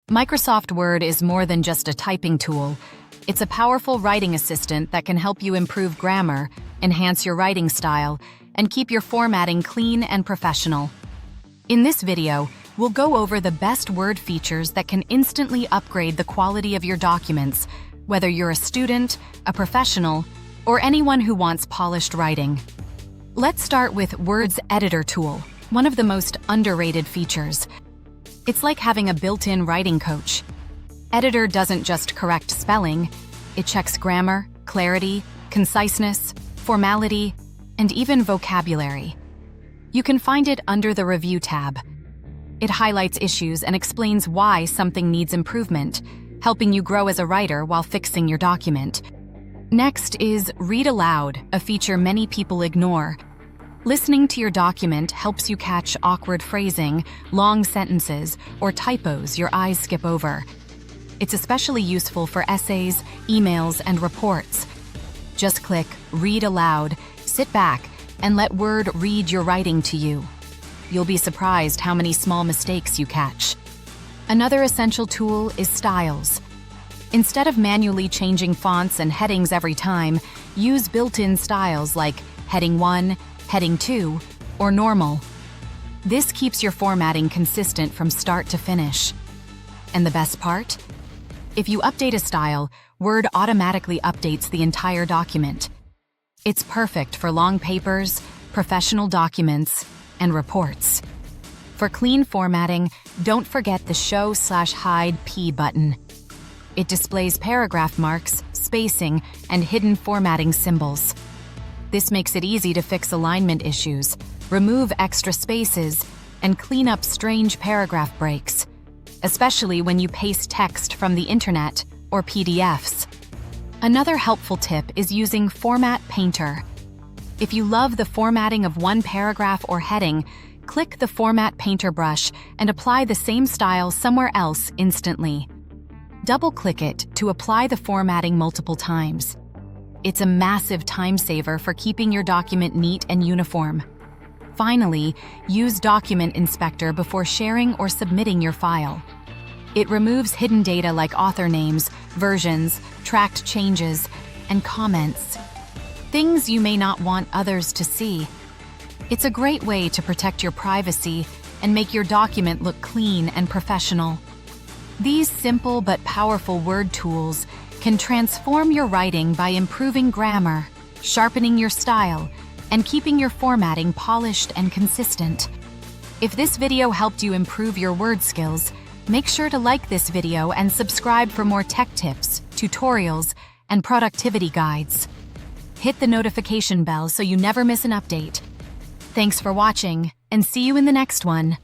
Microsoft Word is more than just a typing tool. It's a powerful writing assistant that can help you improve grammar, enhance your writing style, and keep your formatting clean and professional. In this video, we'll go over the best Word features that can instantly upgrade the quality of your documents, whether you're a student, a professional, or anyone who wants polished writing. Let's start with Word's editor tool, one of the most underrated features. It's like having a built-in writing coach. Editor doesn't just correct spelling, it checks grammar, clarity, conciseness, formality, and even vocabulary. You can find it under the Review tab. It highlights issues and explains why something needs improvement, helping you grow as a writer while fixing your document. Next is Read Aloud, a feature many people ignore. Listening to your document helps you catch awkward phrasing, long sentences, or typos your eyes skip over. It's especially useful for essays, emails, and reports. Just click Read Aloud, sit back, and let Word read your writing to you. You'll be surprised how many small mistakes you catch. Another essential tool is Styles. Instead of manually changing fonts and headings every time, use built-in styles like Heading 1, Heading 2, or Normal. This keeps your formatting consistent from start to finish. And the best part? If you update a style, Word automatically updates the entire document. It's perfect for long papers, professional documents, and reports. For clean formatting, don't forget the Show/Hide P button. It displays paragraph marks, spacing, and hidden formatting symbols. This makes it easy to fix alignment issues, remove extra spaces, and clean up strange paragraph breaks, especially when you paste text from the internet or PDFs. Another helpful tip is using Format Painter. If you love the formatting of one paragraph or heading, click the Format Painter brush and apply the same style somewhere else instantly. Double-click it to apply the formatting multiple times. It's a massive time saver for keeping your document neat and uniform. Finally, use Document Inspector before sharing or submitting your file. It removes hidden data like author names, versions, tracked changes, and comments. Things you may not want others to see. It's a great way to protect your privacy and make your document look clean and professional. These simple but powerful Word tools can transform your writing by improving grammar, sharpening your style, and keeping your formatting polished and consistent. If this video helped you improve your Word skills, make sure to like this video and subscribe for more tech tips, tutorials, and productivity guides. Hit the notification bell so you never miss an update. Thanks for watching, and see you in the next one.